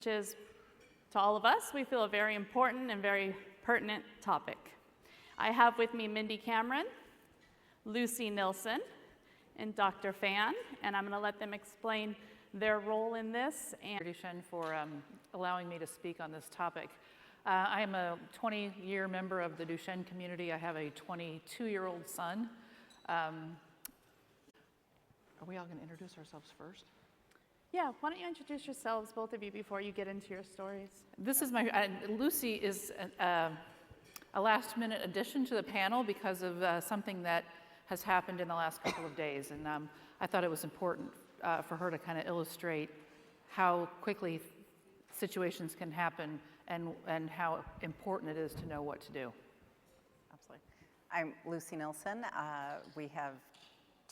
which is, to all of us, we feel a very important and very pertinent topic. I have with me Mindy Cameron, Lucy Nilsson, and Dr. Fan, and I'm going to let them explain their role in this. And Duchenne for allowing me to speak on this topic. I am a 20-year member of the Duchenne community. I have a 22-year-old son. Are we all going to introduce ourselves first? Yeah, why don't you introduce yourselves, both of you, before you get into your stories? This is Lucy is a last-minute addition to the panel because of something that has happened in the last couple of days. And I thought it was important for her to kind of illustrate how quickly situations can happen and how important it is to know what to do. Absolutely. I'm Lucy Nilsson. We have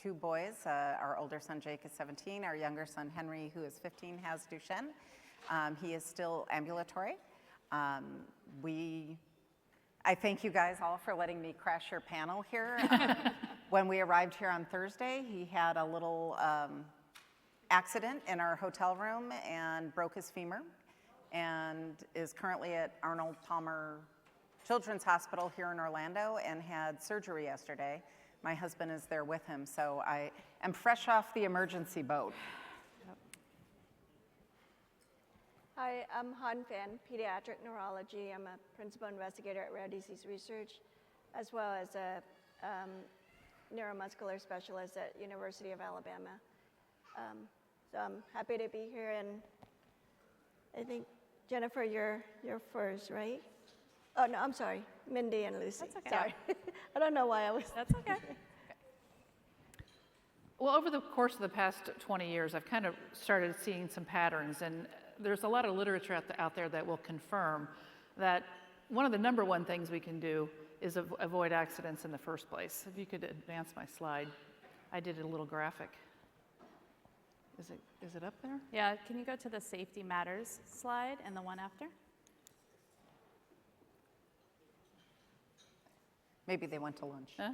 two boys. Our older son Jake is 17. Our younger son Henry, who is 15, has Duchenne. He is still ambulatory. I thank you guys all for letting me crash your panel here. When we arrived here on Thursday, he had a little accident in our hotel room and broke his femur, and is currently at Arnold Palmer Children's Hospital here in Orlando and had surgery yesterday. My husband is there with him, so I am fresh off the emergency boat. Hi, I'm Han Fan, pediatric neurology. I'm a principal investigator at Rare Disease Research, as well as a neuromuscular specialist at University of Alabama. So I'm happy to be here, and I think, Jennifer, you're first, right? Oh, no, I'm sorry, Mindy and Lucy. That's okay. Sorry. I don't know why I was. That's okay. Well, over the course of the past 20 years, I've kind of started seeing some patterns, and there's a lot of literature out there that will confirm that one of the number one things we can do is avoid accidents in the first place. If you could advance my slide. I did a little graphic. Is it up there? Yeah, can you go to the Safety Matters slide and the one after? Maybe they went to lunch. Huh?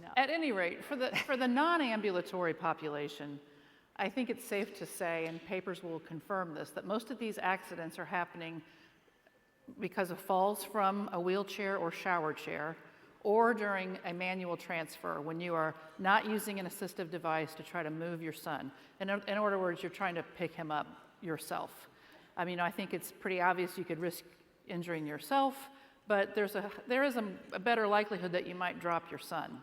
No. At any rate, for the non-ambulatory population, I think it's safe to say, and papers will confirm this, that most of these accidents are happening because of falls from a wheelchair or shower chair, or during a manual transfer when you are not using an assistive device to try to move your son. In other words, you're trying to pick him up yourself. I mean, I think it's pretty obvious you could risk injuring yourself, but there is a better likelihood that you might drop your son.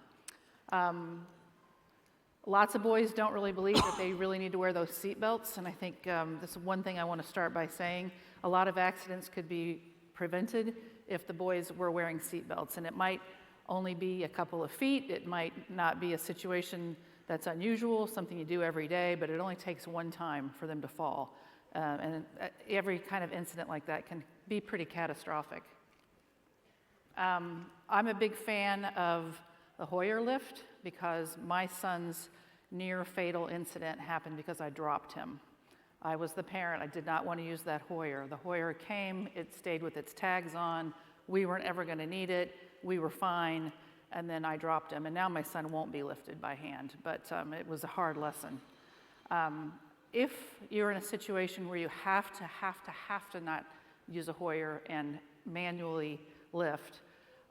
Lots of boys don't really believe that they really need to wear those seat belts, and I think this is one thing I want to start by saying. A lot of accidents could be prevented if the boys were wearing seat belts, and it might only be a couple of feet. It might not be a situation that's unusual, something you do every day, but it only takes one time for them to fall. And every kind of incident like that can be pretty catastrophic. I'm a big fan of the Hoyer lift because my son's near fatal incident happened because I dropped him. I was the parent. I did not want to use that Hoyer. The Hoyer came, it stayed with its tags on. We weren't ever going to need it. We were fine, and then I dropped him, and now my son won't be lifted by hand, but it was a hard lesson. If you're in a situation where you have to not use a Hoyer and manually lift,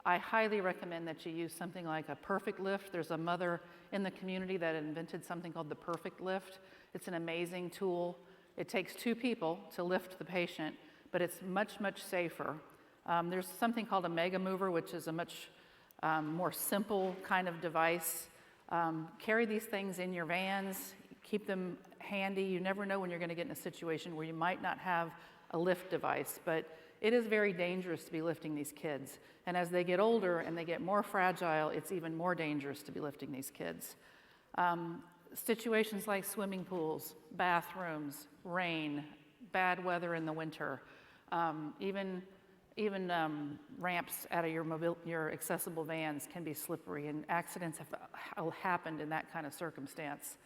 I highly recommend that you use something like a perfect lift. There's a mother in the community that invented something called the perfect lift. It's an amazing tool. It takes two people to lift the patient, but it's much, much safer. There's something called a mega mover, which is a much more simple kind of device. Carry these things in your vans, keep them handy. You never know when you're going to get in a situation where you might not have a lift device, but it is very dangerous to be lifting these kids. And as they get older and they get more fragile, it's even more dangerous to be lifting these kids. Situations like swimming pools, bathrooms, rain, bad weather in the winter, even ramps out of your accessible vans can be slippery, and accidents have happened in that kind of circumstance.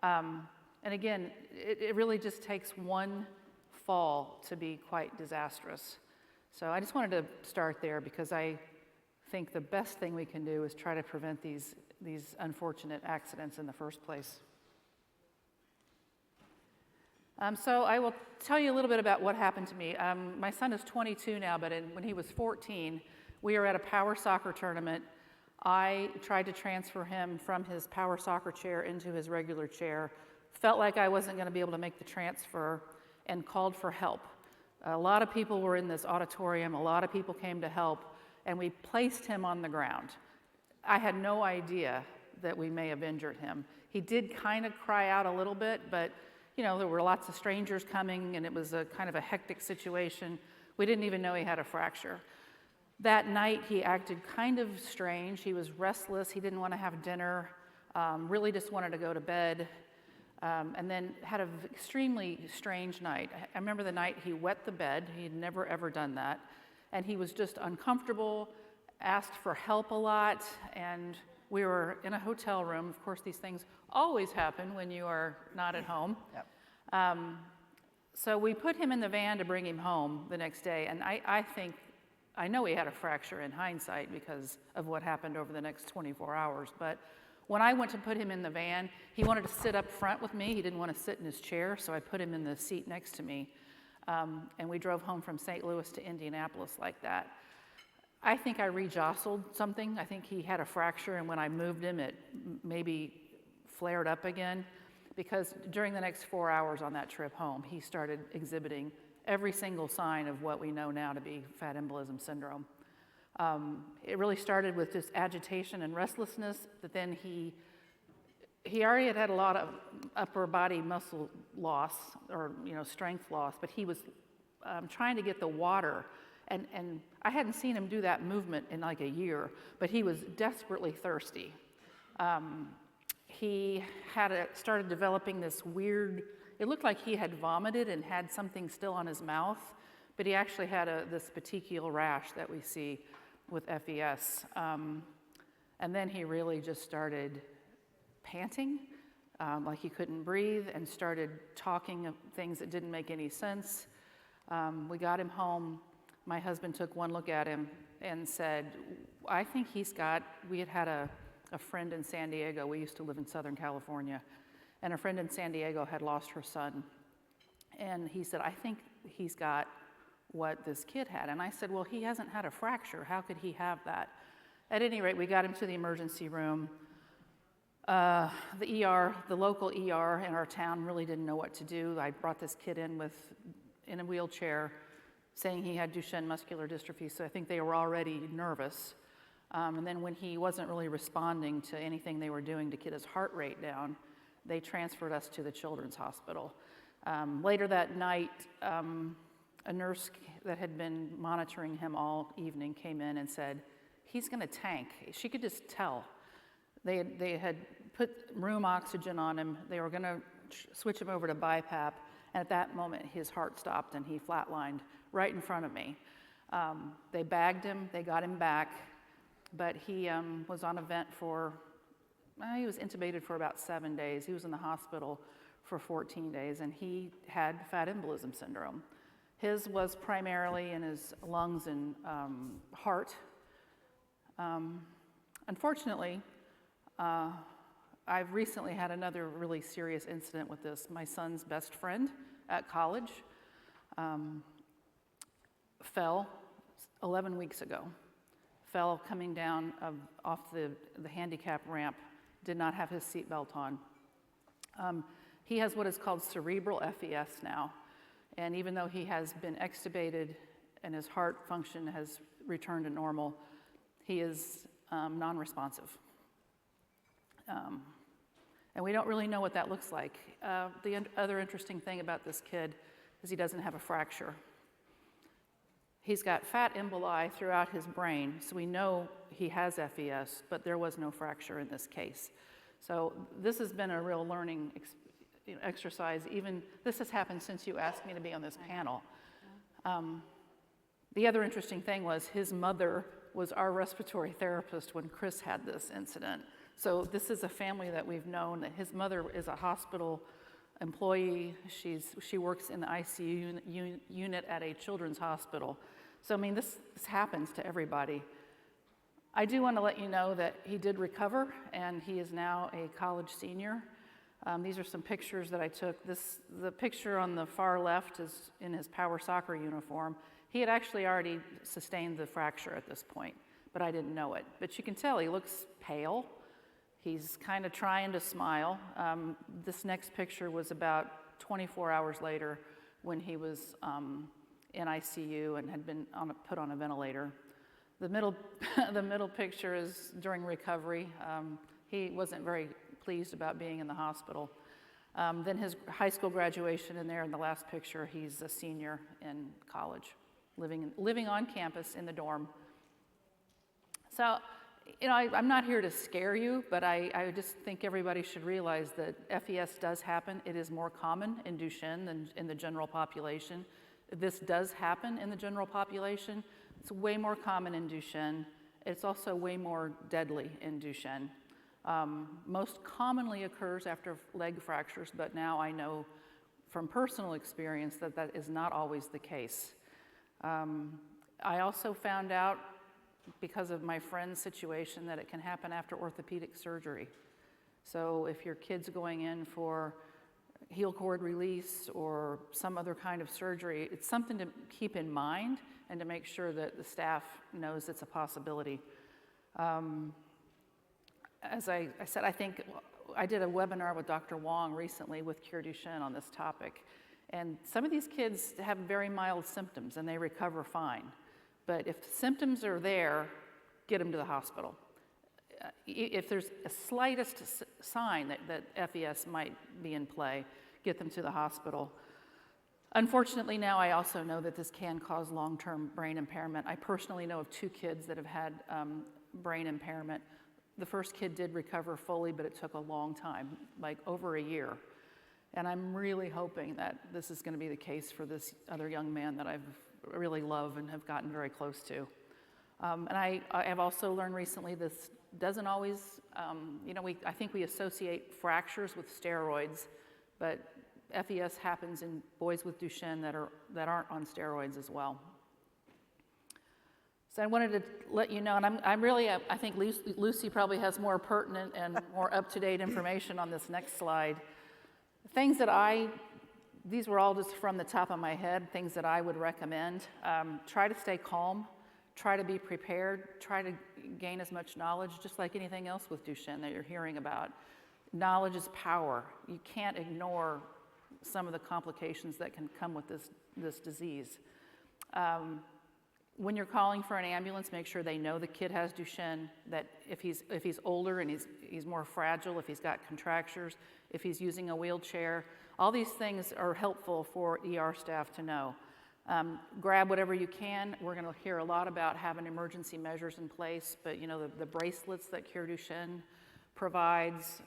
And again, it really just takes one fall to be quite disastrous. So I just wanted to start there because I think the best thing we can do is try to prevent these unfortunate accidents in the first place. So I will tell you a little bit about what happened to me. My son is 22 now, but when he was 14, we were at a power soccer tournament. I tried to transfer him from his power soccer chair into his regular chair, felt like I wasn't going to be able to make the transfer, and called for help. A lot of people were in this auditorium, a lot of people came to help, and we placed him on the ground. I had no idea that we may have injured him. He did kind of cry out a little bit, but you know, there were lots of strangers coming, and it was a kind of a hectic situation. We didn't even know he had a fracture. That night, he acted kind of strange. He was restless. He didn't want to have dinner, really just wanted to go to bed, and then had an extremely strange night. I remember the night he wet the bed. He had never, ever done that. And he was just uncomfortable, asked for help a lot, and we were in a hotel room. Of course, these things always happen when you are not at home. Yep. So we put him in the van to bring him home the next day, and I know he had a fracture in hindsight because of what happened over the next 24 hours, but when I went to put him in the van, he wanted to sit up front with me. He didn't want to sit in his chair, so I put him in the seat next to me, and we drove home from St. Louis to Indianapolis like that. I think I re-jostled something. I think he had a fracture, and when I moved him, it maybe flared up again, because during the next 4 hours on that trip home, he started exhibiting every single sign of what we know now to be fat embolism syndrome. It really started with just agitation and restlessness, but then he already had a lot of upper body muscle loss, or strength loss, but he was trying to get the water, and I hadn't seen him do that movement in like a year, but he was desperately thirsty. He started developing this weird, it looked like he had vomited and had something still on his mouth, but he actually had this petechial rash that we see with FES. And then he really just started panting, like he couldn't breathe, and started talking of things that didn't make any sense. We got him home. My husband took one look at him and said, I think we had a friend in San Diego. We used to live in Southern California, and a friend in San Diego had lost her son. And he said, I think he's got what this kid had. And I said, well, he hasn't had a fracture. How could he have that? At any rate, we got him to the emergency room. The local ER in our town really didn't know what to do. I brought this kid in a wheelchair, saying he had Duchenne muscular dystrophy, so I think they were already nervous. And then when he wasn't really responding to anything they were doing to get his heart rate down, they transferred us to the children's hospital. Later that night, a nurse that had been monitoring him all evening came in and said, he's gonna tank. She could just tell. They had put room oxygen on him. They were gonna switch him over to BiPAP, and at that moment, his heart stopped and he flatlined right in front of me. They bagged him, they got him back, but he was on a vent he was intubated for about 7 days. He was in the hospital for 14 days, and he had fat embolism syndrome. His was primarily in his lungs and heart. Unfortunately, I've recently had another really serious incident with this. My son's best friend at college fell 11 weeks ago. Fell coming down off the handicap ramp, did not have his seatbelt on. He has what is called cerebral FES now, and even though he has been extubated and his heart function has returned to normal, he is non-responsive. And we don't really know what that looks like. The other interesting thing about this kid is he doesn't have a fracture. He's got fat emboli throughout his brain, so we know he has FES, but there was no fracture in this case. So this has been a real learning exercise. Even this has happened since you asked me to be on this panel. The other interesting thing was his mother was our respiratory therapist when Chris had this incident. So this is a family that we've known. His mother is a hospital employee. She works in the ICU unit at a children's hospital. So I mean, this happens to everybody. I do want to let you know that he did recover, and he is now a college senior. These are some pictures that I took. The picture on the far left is in his power soccer uniform. He had actually already sustained the fracture at this point, but I didn't know it. But you can tell he looks pale. He's kind of trying to smile. This next picture was about 24 hours later when he was in ICU and had been put on a ventilator. The middle picture is during recovery. He wasn't very pleased about being in the hospital. Then his high school graduation in there in the last picture, he's a senior in college, living on campus in the dorm. So, I'm not here to scare you, but I just think everybody should realize that FES does happen. It is more common in Duchenne than in the general population. This does happen in the general population. It's way more common in Duchenne. It's also way more deadly in Duchenne. Most commonly occurs after leg fractures, but now I know from personal experience that that is not always the case. I also found out, because of my friend's situation, that it can happen after orthopedic surgery. So if your kid's going in for heel cord release or some other kind of surgery, it's something to keep in mind and to make sure that the staff knows it's a possibility. As I said, I think I did a webinar with Dr. Wong recently with Cure Duchenne on this topic. And some of these kids have very mild symptoms and they recover fine. But if symptoms are there, get them to the hospital. If there's a slightest sign that FES might be in play, get them to the hospital. Unfortunately, now I also know that this can cause long-term brain impairment. I personally know of 2 kids that have had brain impairment. The first kid did recover fully, but it took a long time, like over a year. And I'm really hoping that this is going to be the case for this other young man that I've really love and have gotten very close to. And I have also learned recently this doesn't always, I think we associate fractures with steroids, but FES happens in boys with Duchenne that aren't on steroids as well. So I wanted to let you know, and I think Lucy probably has more pertinent and more up-to-date information on this next slide. Things that these were all just from the top of my head, things that I would recommend. Try to stay calm, try to be prepared, try to gain as much knowledge, just like anything else with Duchenne that you're hearing about. Knowledge is power. You can't ignore some of the complications that can come with this disease. When you're calling for an ambulance, make sure they know the kid has Duchenne, that if he's older and he's more fragile, if he's got contractures, if he's using a wheelchair, all these things are helpful for ER staff to know. Grab whatever you can. We're going to hear a lot about having emergency measures in place, but the bracelets that Cure Duchenne provides,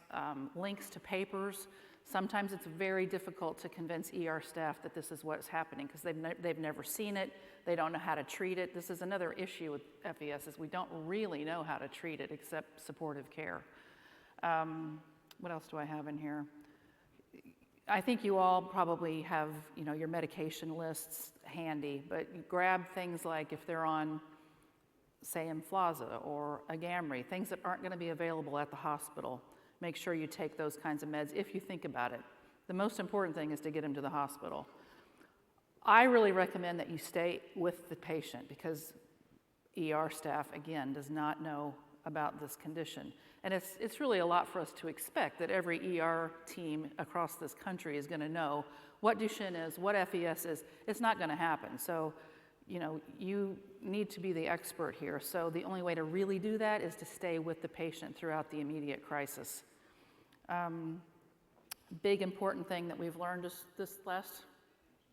links to papers. Sometimes it's very difficult to convince ER staff that this is what's happening because they've never seen it. They don't know how to treat it. This is another issue with FES is we don't really know how to treat it except supportive care. What else do I have in here? I think you all probably have your medication lists handy, but grab things like if they're on, say, Emflaza or Agamree, things that aren't going to be available at the hospital. Make sure you take those kinds of meds if you think about it. The most important thing is to get them to the hospital. I really recommend that you stay with the patient because ER staff, again, does not know about this condition. And it's really a lot for us to expect that every ER team across this country is going to know what Duchenne is, what FES is. It's not going to happen. So, you need to be the expert here. So the only way to really do that is to stay with the patient throughout the immediate crisis. Big important thing that we've learned just this last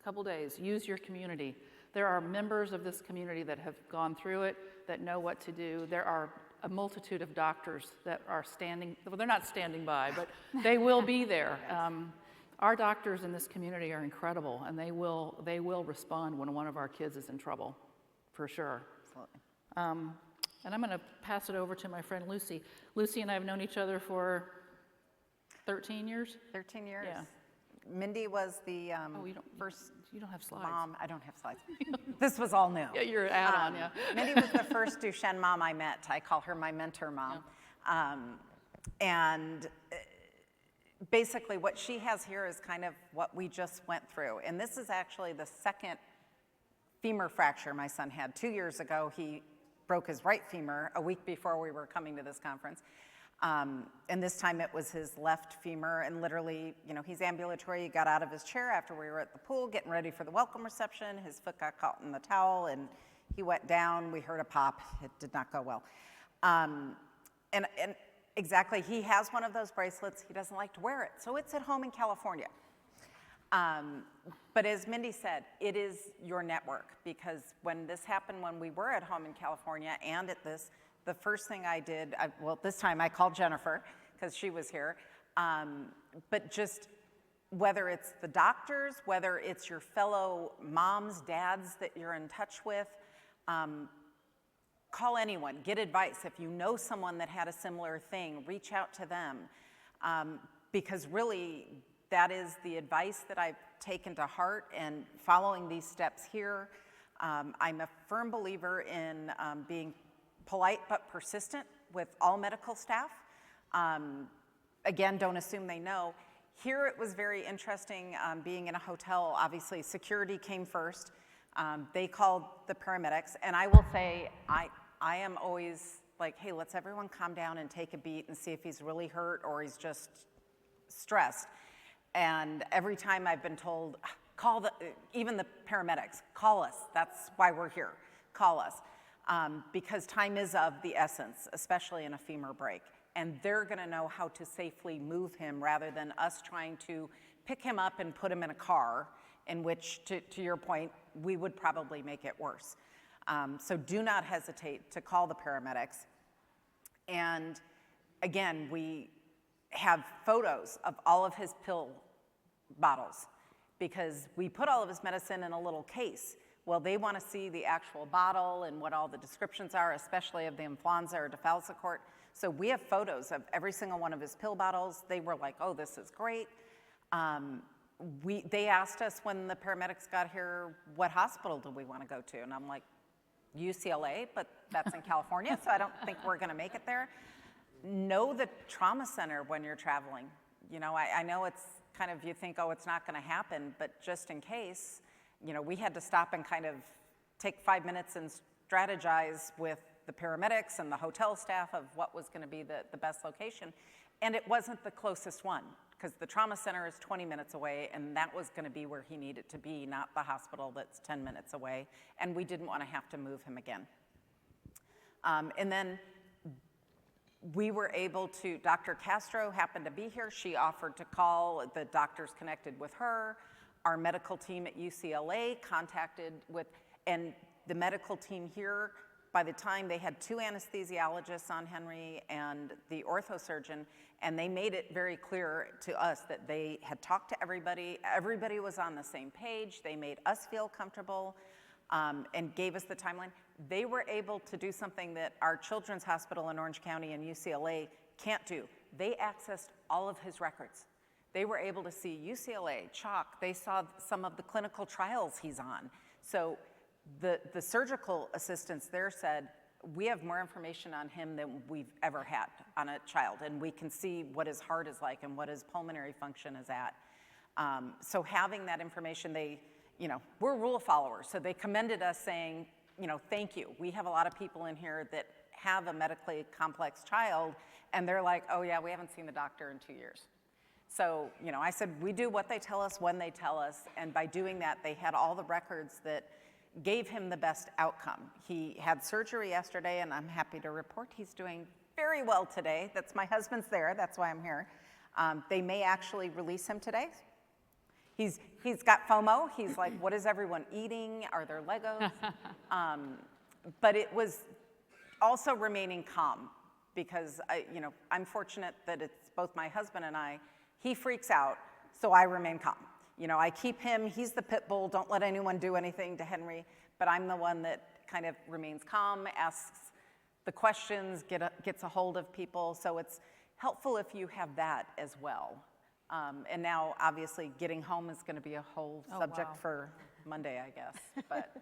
couple days, use your community. There are members of this community that have gone through it, that know what to do. There are a multitude of doctors that are they're not standing by, but they will be there. Our doctors in this community are incredible, and they will respond when one of our kids is in trouble, for sure. Absolutely. And I'm going to pass it over to my friend Lucy. Lucy and I have known each other for 13 years? 13 years. Yeah. Mindy was the first you don't have slides. mom. I don't have slides. This was all new. Yeah, you're an add-on, yeah. Mindy was the first Duchenne mom I met. I call her my mentor mom. Yeah. And basically what she has here is kind of what we just went through. And this is actually the second femur fracture my son had. 2 years ago, he broke his right femur a week before we were coming to this conference. And this time it was his left femur, and literally, you know, he's ambulatory. He got out of his chair after we were at the pool getting ready for the welcome reception. His foot got caught in the towel and he went down. We heard a pop. It did not go well. And exactly, he has one of those bracelets. He doesn't like to wear it, so it's at home in California. But as Mindy said, it is your network, because when this happened when we were at home in California and at this, the first thing I did, well, this time I called Jennifer because she was here, but just whether it's the doctors, whether it's your fellow moms, dads that you're in touch with, call anyone, get advice. If you know someone that had a similar thing, reach out to them, because really that is the advice that I've taken to heart, and following these steps here. I'm a firm believer in being polite but persistent with all medical staff. Again, don't assume they know. Here it was very interesting being in a hotel. Obviously, security came first. They called the paramedics, and I will say, I am always like, hey, let's everyone calm down and take a beat and see if he's really hurt or he's just stressed. And every time I've been told, call even the paramedics, call us. That's why we're here. Call us. Because time is of the essence, especially in a femur break. And they're gonna know how to safely move him rather than us trying to pick him up and put him in a car, in which, to your point, we would probably make it worse. So do not hesitate to call the paramedics. And again, we have photos of all of his pill bottles, because we put all of his medicine in a little case. Well, they want to see the actual bottle and what all the descriptions are, especially of the Influenza or Defalcicort. So we have photos of every single one of his pill bottles. They were like, oh, this is great. They asked us when the paramedics got here, what hospital do we want to go to? And I'm like, UCLA, but that's in California, so I don't think we're going to make it there. Know the trauma center when you're traveling. You know, I know it's kind of, you think, oh, it's not going to happen, but just in case, you know, we had to stop and kind of take 5 minutes and strategize with the paramedics and the hotel staff of what was going to be the best location. And it wasn't the closest one, because the trauma center is 20 minutes away, and that was going to be where he needed to be, not the hospital that's 10 minutes away. And we didn't want to have to move him again. And then we were able to, Dr. Castro happened to be here. She offered to call, the doctors connected with her. Our medical team at UCLA contacted with, and the medical team here, by the time they had 2 anesthesiologists on Henry and the orthosurgeon, and they made it very clear to us that they had talked to everybody. Everybody was on the same page. They made us feel comfortable and gave us the timeline. They were able to do something that our children's hospital in Orange County and UCLA can't do. They accessed all of his records. They were able to see UCLA, CHOC. They saw some of the clinical trials he's on. So the surgical assistants there said, we have more information on him than we've ever had on a child, and we can see what his heart is like and what his pulmonary function is at. So having that information, they, you know, we're rule followers, so they commended us saying, you know, thank you. We have a lot of people in here that have a medically complex child, and they're like, oh yeah, we haven't seen the doctor in 2 years. So, you know, I said, we do what they tell us when they tell us, and by doing that, they had all the records that gave him the best outcome. He had surgery yesterday, and I'm happy to report he's doing very well today. That's my husband's there, that's why I'm here. They may actually release him today. He's got FOMO. He's like, what is everyone eating? Are there Legos? But it was also remaining calm, because I'm fortunate that it's both my husband and I. He freaks out, so I remain calm. You know, I keep him, he's the pit bull, don't let anyone do anything to Henry, but I'm the one that kind of remains calm, asks the questions, gets a hold of people, so it's helpful if you have that as well. And now, obviously, getting home is going to be a whole subject for Monday, I guess. But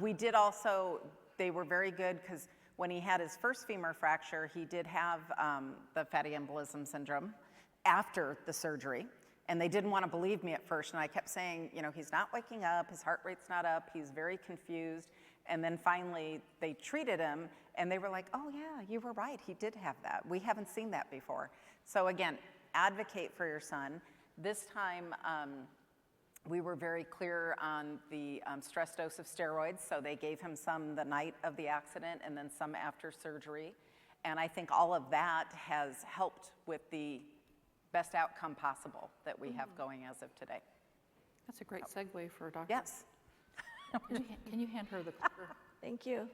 we did also, they were very good, because when he had his first femur fracture, he did have the fatty embolism syndrome. after the surgery. And they didn't want to believe me at first. And I kept saying, you know, he's not waking up, his heart rate's not up, he's very confused. And then finally they treated him and they were like, oh yeah, you were right, he did have that. We haven't seen that before. So again, advocate for your son. This time, we were very clear on the stress dose of steroids. So they gave him some the night of the accident and then some after surgery. And I think all of that has helped with the best outcome possible that we have going as of today. That's a great segue for Dr. Yes. Can you hand her the clicker? Thank you.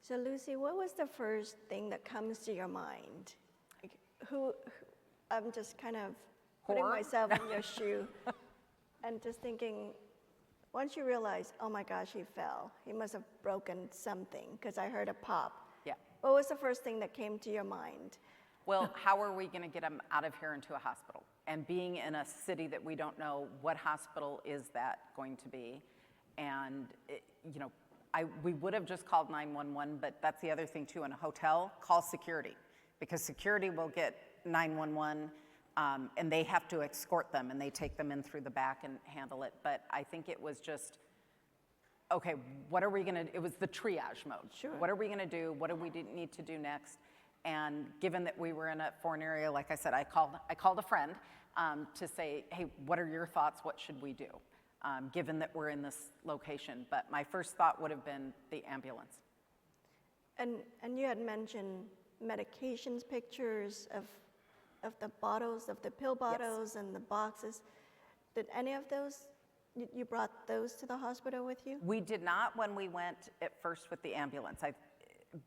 So Lucy, what was the first thing that comes to your mind? Like, I'm just kind of putting Horror? myself in your shoe and just thinking, once you realize, oh my gosh, he fell, he must have broken something because I heard a pop. Yeah. What was the first thing that came to your mind? Well, how are we going to get him out of here into a hospital? And being in a city that we don't know, what hospital is that going to be? And, you know, we would have just called 911, but that's the other thing too. In a hotel, call security, because security will get 911 and they have to escort them and they take them in through the back and handle it. But I think it was just, okay, what are we going to, it was the triage mode. Sure. What are we going to do? What do we need to do next? And given that we were in a foreign area, like I said, I called a friend to say, hey, what are your thoughts? What should we do? Given that we're in this location. But my first thought would have been the ambulance. And you had mentioned medications pictures of the bottles, of the pill bottles and the boxes. Did any of those, you brought those to the hospital with you? We did not when we went at first with the ambulance.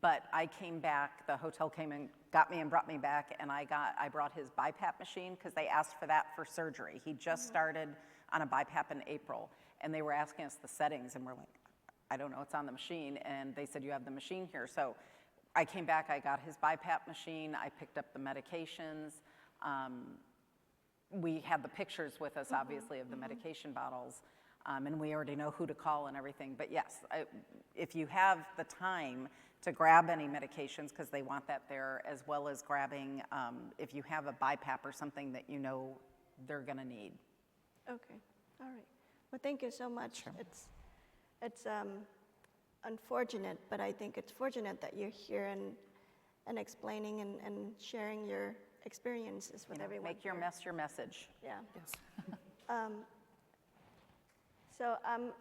But I came back, the hotel came and got me and brought me back, and I brought his BiPAP machine because they asked for that for surgery. He just started on a BiPAP in April, and they were asking us the settings, and we're like, I don't know, it's on the machine, and they said, you have the machine here. So I came back, I got his BiPAP machine, I picked up the medications. We had the pictures with us, obviously, of the medication bottles, and we already know who to call and everything. But yes, if you have the time to grab any medications, because they want that there, as well as grabbing, if you have a BiPAP or something that you know they're going to need. Okay, all right. Well, thank you so much. Sure. It's unfortunate, but I think it's fortunate that you're here and explaining and sharing your experiences with everyone. Make your here. mess your message. Yeah. Yes. So I'm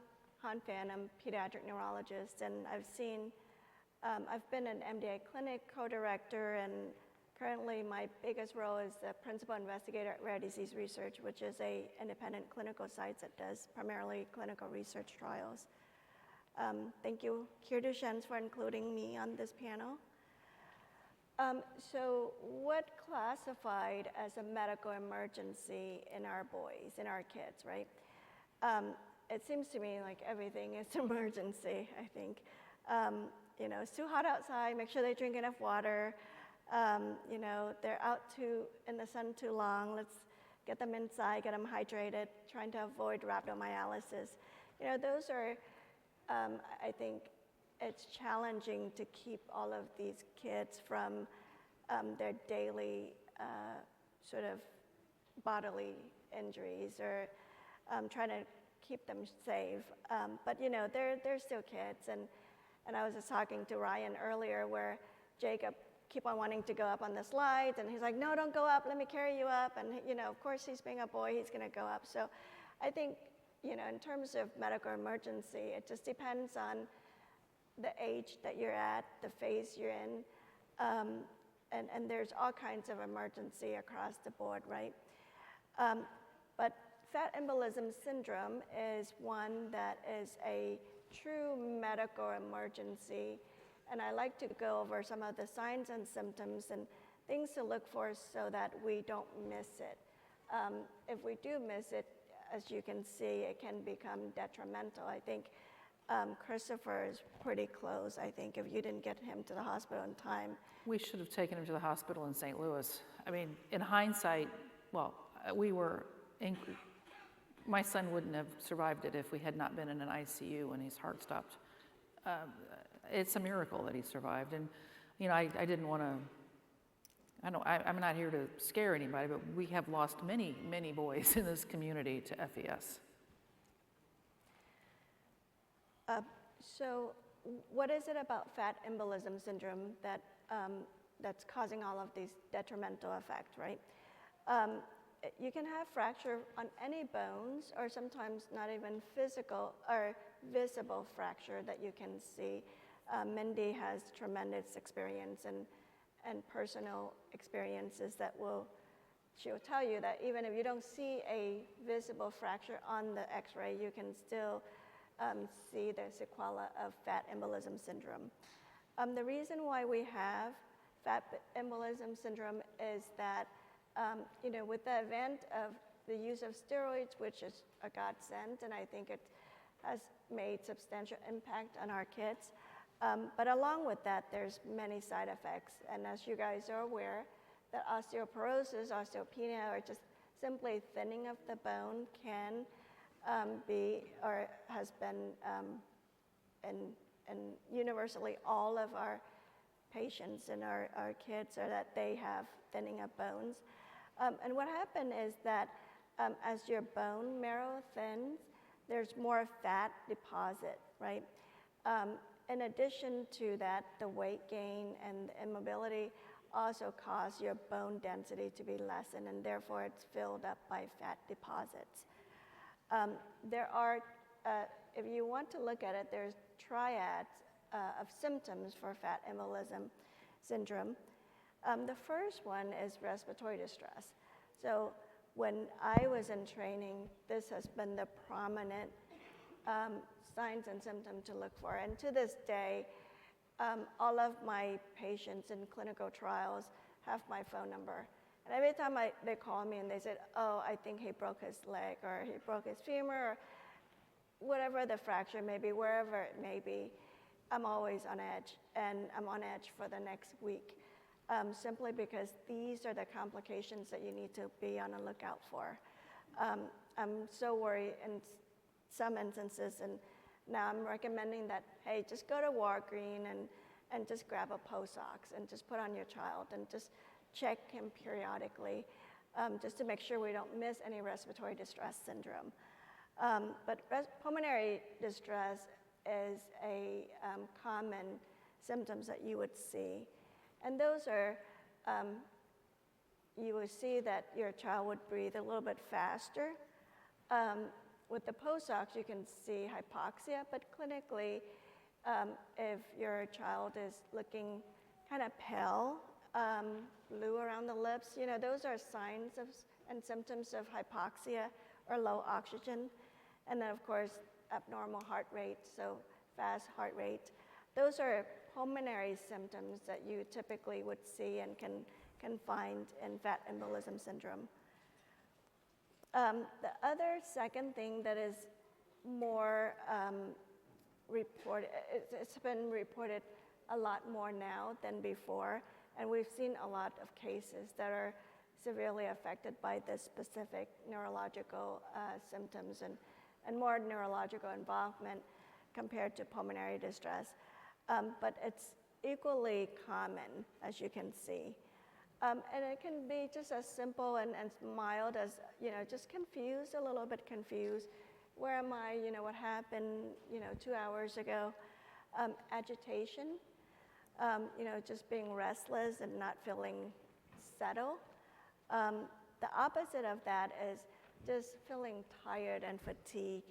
Han Fan, I'm a pediatric neurologist, and I've been an MDA clinic co-director, and currently my biggest role is the principal investigator at Rare Disease Research, which is a independent clinical site that does primarily clinical research trials. Thank you, Cure Duchenne, for including me on this panel. So what classified as a medical emergency in our boys, in our kids, right? It seems to me like everything is an emergency, I think. You know, it's too hot outside, make sure they drink enough water. You know, they're out in the sun too long, let's get them inside, get them hydrated, trying to avoid rhabdomyolysis. You know, those are, I think, it's challenging to keep all of these kids from their daily sort of bodily injuries or trying to keep them safe. But you know, they're still kids, and I was just talking to Ryan earlier where Jacob keep on wanting to go up on the slides, and he's like, no, don't go up, let me carry you up. And you know, of course, he's being a boy, he's gonna go up. So I think, you know, in terms of medical emergency, it just depends on the age that you're at, the phase you're in, and there's all kinds of emergency across the board, right? But fat embolism syndrome is one that is a true medical emergency, and I like to go over some of the signs and symptoms and things to look for so that we don't miss it. If we do miss it, as you can see, it can become detrimental. I think Christopher is pretty close, I think, if you didn't get him to the hospital in time. We should have taken him to the hospital in St. Louis. I mean, in hindsight, well, my son wouldn't have survived it if we had not been in an ICU when his heart stopped. It's a miracle that he survived. And, you know, I didn't want to I know I'm not here to scare anybody, but we have lost many, many boys in this community to FES. So what is it about fat embolism syndrome that, that's causing all of these detrimental effects, right? You can have fracture on any bones or sometimes not even physical or visible fracture that you can see. Mindy has tremendous experience and personal experiences that she'll tell you that even if you don't see a visible fracture on the x-ray, you can still see the sequela of fat embolism syndrome. The reason why we have fat embolism syndrome is that, with the advent of the use of steroids, which is a godsend, and I think it has made substantial impact on our kids. But along with that, there's many side effects. And as you guys are aware, that osteoporosis, osteopenia, or just simply thinning of the bone can be, or has been, and universally all of our patients and our kids are that they have thinning of bones. And what happened is that as your bone marrow thins, there's more fat deposit, right? In addition to that, the weight gain and the immobility also cause your bone density to be lessened, and therefore it's filled up by fat deposits. There are, if you want to look at it, there's triads of symptoms for fat embolism syndrome. The first one is respiratory distress. So when I was in training, this has been the prominent signs and symptoms to look for. And to this day, all of my patients in clinical trials have my phone number. And every time they call me and they said, oh, I think he broke his leg or he broke his femur or whatever the fracture may be, wherever it may be, I'm always on edge. And I'm on edge for the next week, simply because these are the complications that you need to be on the lookout for. I'm so worried in some instances, and now I'm recommending that, hey, just go to Walgreens and just grab a post-ox and just put on your child and just check him periodically, just to make sure we don't miss any respiratory distress syndrome. But pulmonary distress is a common symptoms that you would see. And those are, you will see that your child would breathe a little bit faster. With the post-ox, you can see hypoxia, but clinically, if your child is looking kind of pale, blue around the lips, those are signs of and symptoms of hypoxia or low oxygen. And then, of course, abnormal heart rate, so fast heart rate. Those are pulmonary symptoms that you typically would see and can find in fat embolism syndrome. The other second thing that is more reported, it's been reported a lot more now than before, and we've seen a lot of cases that are severely affected by this specific neurological symptoms and more neurological involvement compared to pulmonary distress. But it's equally common, as you can see. And it can be just as simple and mild as, just confused, a little bit confused. Where am I? What happened, 2 hours ago? Agitation, just being restless and not feeling settled. The opposite of that is just feeling tired and fatigued.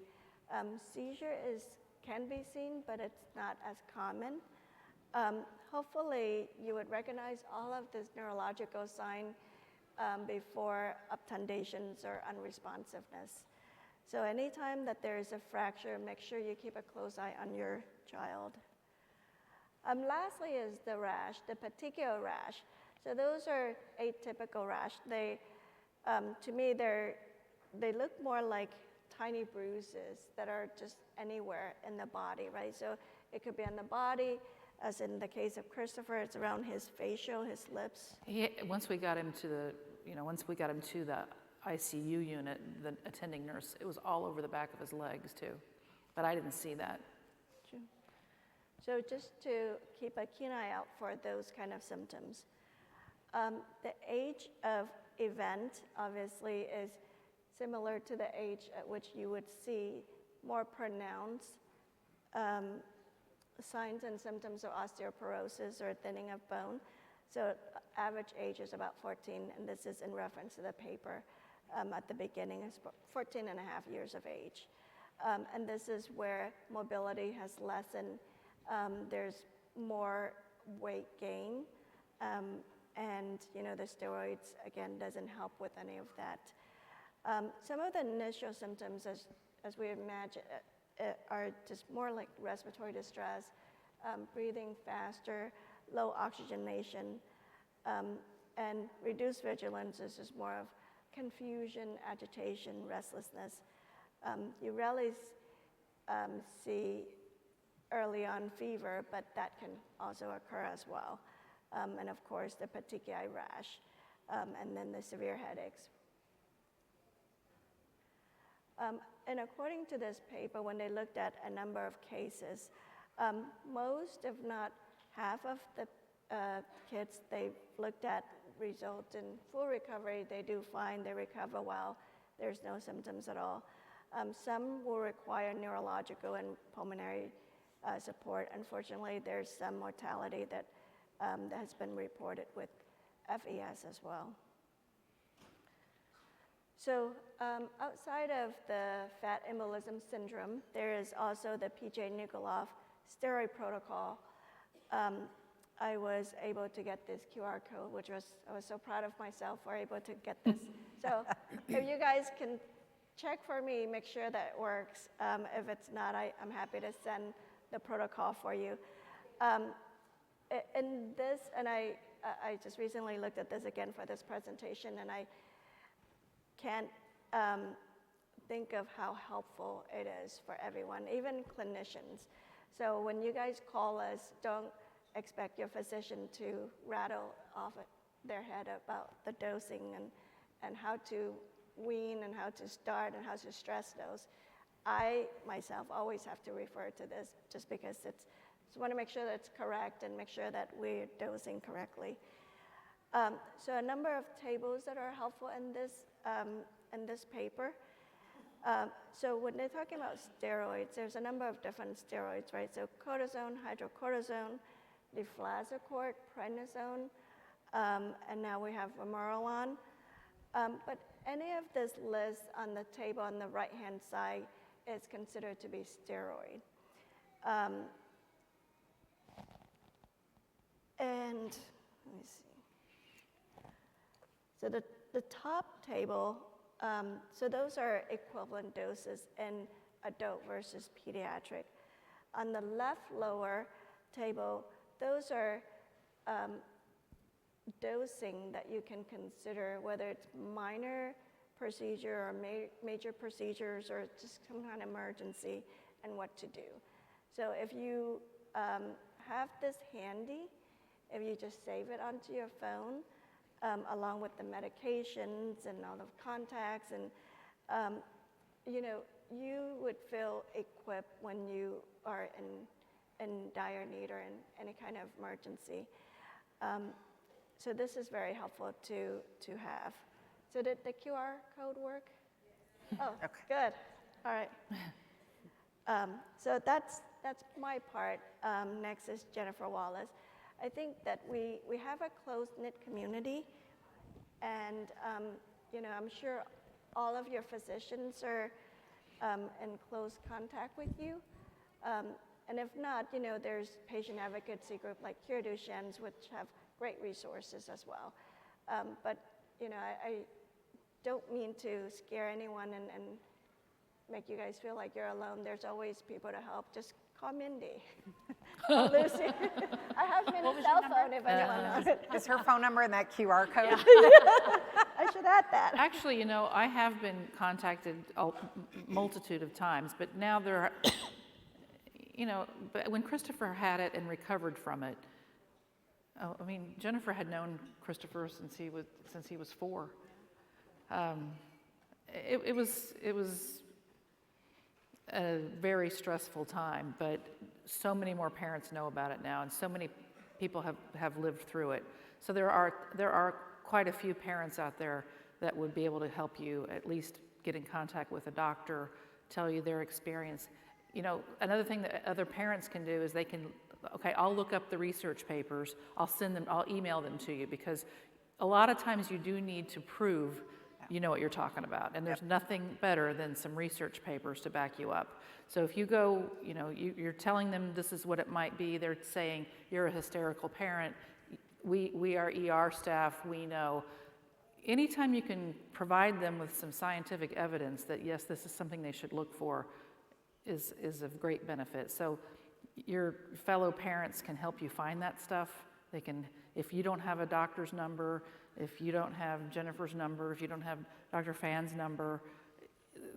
Seizure can be seen, but it's not as common. Hopefully, you would recognize all of this neurological sign before obturations or unresponsiveness. So anytime that there is a fracture, make sure you keep a close eye on your child. Lastly is the rash, the petechial rash. So those are atypical rash. They, to me, they look more like tiny bruises that are just anywhere in the body, right? So it could be on the body, as in the case of Christopher, it's around his facial, his lips. Once we got him to the ICU unit, the attending nurse, it was all over the back of his legs too, but I didn't see that. True. So just to keep a keen eye out for those kind of symptoms. The age of event obviously is similar to the age at which you would see more pronounced signs and symptoms of osteoporosis or thinning of bone. So average age is about 14, and this is in reference to the paper at the beginning. It's 14 and a half years of age. And this is where mobility has lessened. There's more weight gain. And the steroids, again, doesn't help with any of that. Some of the initial symptoms, as we imagine, are just more like respiratory distress, breathing faster, low oxygenation, and reduced vigilance is just more of confusion, agitation, restlessness. You rarely see early on fever, but that can also occur as well. And of course, the petechiae rash, and then the severe headaches. And according to this paper, when they looked at a number of cases, most, if not half of the kids they looked at result in full recovery. They do fine, they recover well, there's no symptoms at all. Some will require neurological and pulmonary support. Unfortunately, there's some mortality that has been reported with FES as well. So outside of the fat embolism syndrome, there is also the PJ Nikolov steroid protocol. I was able to get this QR code, which I was so proud of myself for able to get this. So if you guys can check for me, make sure that it works. If it's not, I'm happy to send the protocol for you. In this, and I just recently looked at this again for this presentation, and I can't think of how helpful it is for everyone, even clinicians. So when you guys call us, don't expect your physician to rattle off their head about the dosing and how to wean and how to start and how to stress dose. I, myself, always have to refer to this just because just want to make sure that it's correct and make sure that we're dosing correctly. So a number of tables that are helpful in this paper. So when they're talking about steroids, there's a number of different steroids, right? So cortisone, hydrocortisone, deflazacort, prednisone, and now we have vamorolone. But any of this list on the table on the right-hand side is considered to be steroid. And let me see. So the top table, so those are equivalent doses in adult versus pediatric. On the left lower table, those are dosing that you can consider, whether it's minor procedure or major procedures or just some kind of emergency, and what to do. So if you have this handy, if you just save it onto your phone, along with the medications and all the contacts, and you would feel equipped when you are in dire need or in any kind of emergency. So this is very helpful to have. So did the QR code work? Oh, okay. Good. All right. So that's my part. Next is Jennifer Wallace. I think that we have a close-knit community, and I'm sure all of your physicians are in close contact with you. And if not, there's patient advocacy group like Cure Duchenne's, which have great resources as well. But I don't mean to scare anyone and make you guys feel like you're alone. There's always people to help. Just call Mindy. Or Lucy. I have Mindy's cell phone if anyone knows it. Is her phone number in that QR code? Yeah. I should add that. Actually, I have been contacted a multitude of times, but now there are, but when Christopher had it and recovered from it, Jennifer had known Christopher since he was 4. It was a very stressful time, but so many more parents know about it now, and so many people have lived through it. So there are quite a few parents out there that would be able to help you at least get in contact with a doctor, tell you their experience. You know, another thing that other parents can do is they can, okay, I'll look up the research papers, I'll email them to you, because a lot of times you do need to prove you know what you're talking about, and there's nothing better than some research papers to back you up. So if you go, you know, you're telling them this is what it might be, they're saying you're a hysterical parent, we are ER staff, we know. Anytime you can provide them with some scientific evidence that yes, this is something they should look for is of great benefit. So your fellow parents can help you find that stuff. They can, if you don't have a doctor's number, if you don't have Jennifer's number, if you don't have Dr. Fan's number,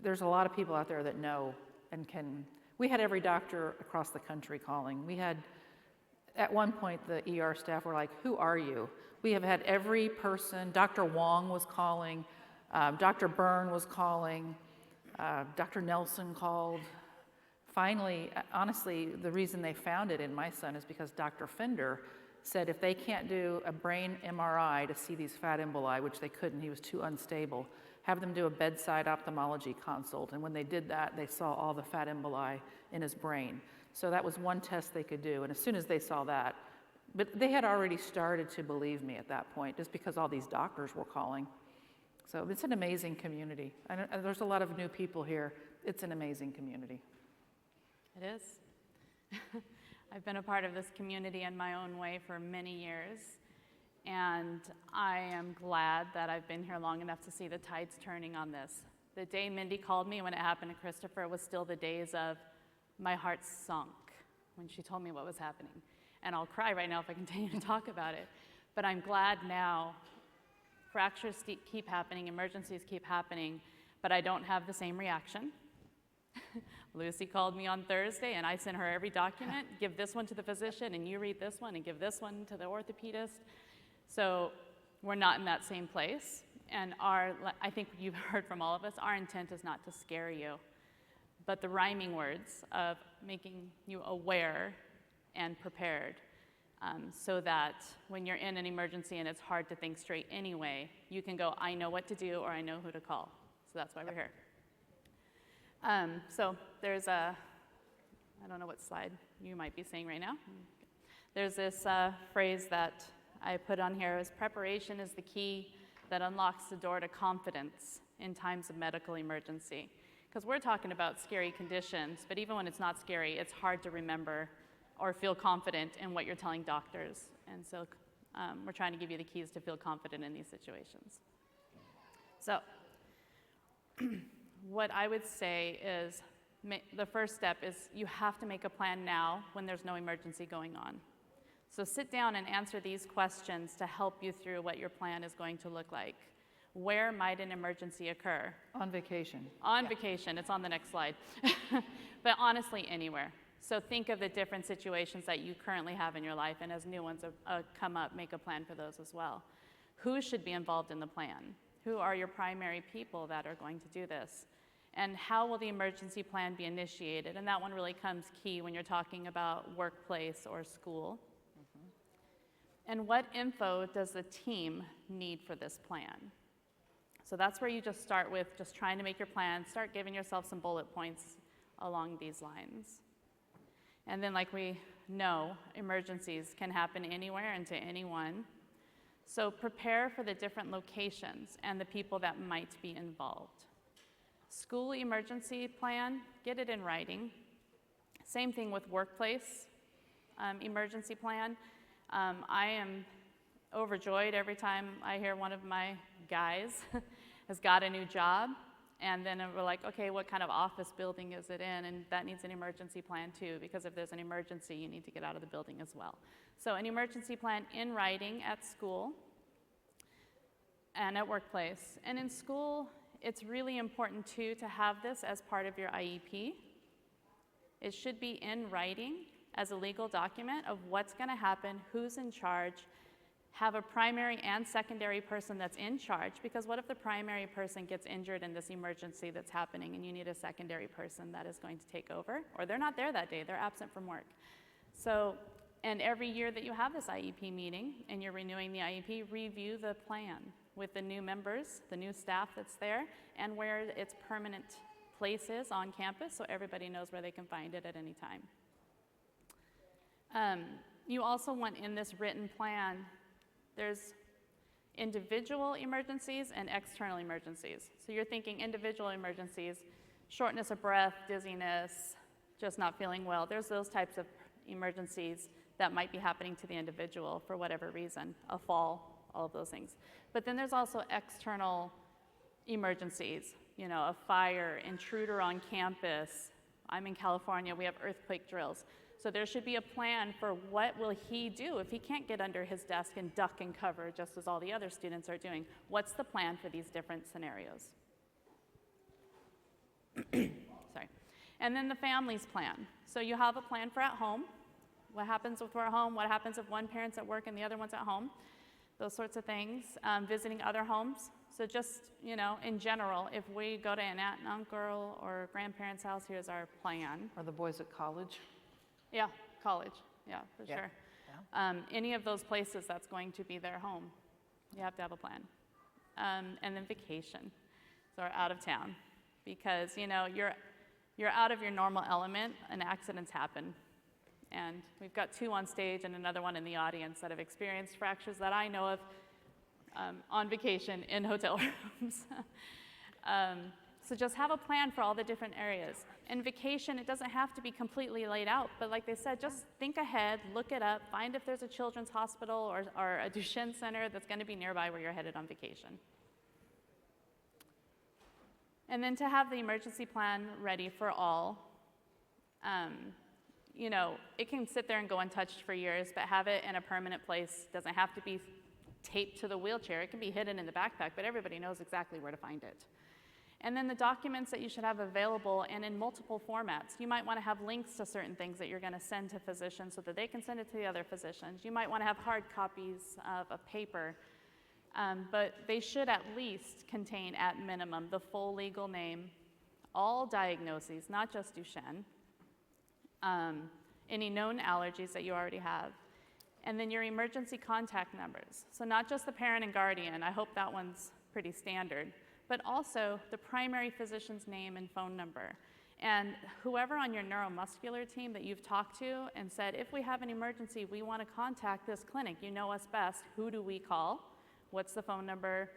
there's a lot of people out there that know and can. We had every doctor across the country calling. We had, at one point, the ER staff were like, who are you? We have had every person. Dr. Wong was calling, Dr. Byrne was calling, Dr. Nelson called. Finally, honestly, the reason they found it in my son is because Dr. Fender said if they can't do a brain MRI to see these fat emboli, which they couldn't, he was too unstable, have them do a bedside ophthalmology consult. And when they did that, they saw all the fat emboli in his brain. So that was one test they could do. And as soon as they saw that, but they had already started to believe me at that point, just because all these doctors were calling. So it's an amazing community. And there's a lot of new people here. It's an amazing community. It is. I've been a part of this community in my own way for many years, and I am glad that I've been here long enough to see the tides turning on this. The day Mindy called me when it happened to Christopher was still the days of my heart sunk when she told me what was happening. And I'll cry right now if I continue to talk about it. But I'm glad now fractures keep happening, emergencies keep happening, but I don't have the same reaction. Lucy called me on Thursday, and I sent her every document, give this one to the physician, and you read this one, and give this one to the orthopedist. So we're not in that same place. And I think you've heard from all of us, our intent is not to scare you, but the rhyming words of making you aware and prepared, so that when you're in an emergency and it's hard to think straight anyway, you can go, I know what to do, or I know who to call. So that's why we're here. So there's I don't know what slide you might be seeing right now. There's this phrase that I put on here is preparation is the key that unlocks the door to confidence in times of medical emergency. Because we're talking about scary conditions, but even when it's not scary, it's hard to remember or feel confident in what you're telling doctors. And so we're trying to give you the keys to feel confident in these situations. So what I would say is the first step is you have to make a plan now when there's no emergency going on. So sit down and answer these questions to help you through what your plan is going to look like. Where might an emergency occur? On vacation. On vacation, it's on the next slide. But honestly, anywhere. So think of the different situations that you currently have in your life, and as new ones come up, make a plan for those as well. Who should be involved in the plan? Who are your primary people that are going to do this? And how will the emergency plan be initiated? And that one really comes key when you're talking about workplace or school. And what info does the team need for this plan? So that's where you just start with just trying to make your plan, start giving yourself some bullet points along these lines. And then like we know, emergencies can happen anywhere and to anyone. So prepare for the different locations and the people that might be involved. School emergency plan, get it in writing. Same thing with workplace emergency plan. I am overjoyed every time I hear one of my guys has got a new job, and then we're like, okay, what kind of office building is it in? And that needs an emergency plan too, because if there's an emergency, you need to get out of the building as well. So an emergency plan in writing at school and at workplace. And in school, it's really important too to have this as part of your IEP. It should be in writing as a legal document of what's going to happen, who's in charge, have a primary and secondary person that's in charge, because what if the primary person gets injured in this emergency that's happening and you need a secondary person that is going to take over, or they're not there that day, they're absent from work. So, And every year that you have this IEP meeting and you're renewing the IEP, review the plan with the new members, the new staff that's there, and where its permanent place is on campus so everybody knows where they can find it at any time. You also want in this written plan, there's individual emergencies and external emergencies. So you're thinking individual emergencies, shortness of breath, dizziness, just not feeling well. There's those types of emergencies that might be happening to the individual for whatever reason, a fall, all of those things. But then there's also external emergencies, you know, a fire, intruder on campus. I'm in California, we have earthquake drills. So there should be a plan for what will he do if he can't get under his desk and duck and cover just as all the other students are doing. What's the plan for these different scenarios? Sorry. And then the family's plan. So you have a plan for at home. What happens if we're at home? What happens if one parent's at work and the other one's at home? Those sorts of things. Visiting other homes. So just, you know, in general, if we go to an aunt and uncle or grandparents' house, here's our plan. Are the boys at college? Yeah, college. Yeah, for Yeah. sure. Yeah. Any of those places that's going to be their home, you have to have a plan. And then vacation, so we're out of town, because you know you're out of your normal element, and accidents happen. And we've got 2 on stage and another one in the audience that have experienced fractures that I know of on vacation in hotel rooms. So just have a plan for all the different areas. And vacation, it doesn't have to be completely laid out, but like they said, just think ahead, look it up, find if there's a children's hospital or a Duchenne center that's going to be nearby where you're headed on vacation. And then to have the emergency plan ready for all. You know, it can sit there and go untouched for years, but have it in a permanent place. Doesn't have to be taped to the wheelchair. It can be hidden in the backpack, but everybody knows exactly where to find it. And then the documents that you should have available and in multiple formats. You might want to have links to certain things that you're going to send to physicians so that they can send it to the other physicians. You might want to have hard copies of a paper, but they should at least contain, at minimum, the full legal name, all diagnoses, not just Duchenne, any known allergies that you already have, and then your emergency contact numbers. So not just the parent and guardian, I hope that one's pretty standard, but also the primary physician's name and phone number. And whoever on your neuromuscular team that you've talked to and said, if we have an emergency, we want to contact this clinic, you know us best, who do we call? What's the phone number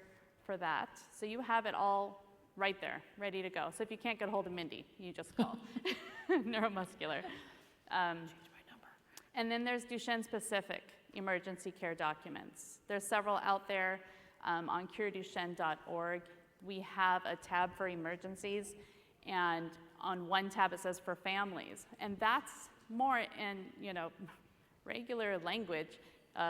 for that? So you have it all right there, ready to go. So if you can't get a hold of Mindy, you just call neuromuscular. Change my number. And then there's Duchenne-specific emergency care documents. There's several out there on cureduchenne.org. We have a tab for emergencies, and on one tab it says for families. And that's more in, you know, regular language,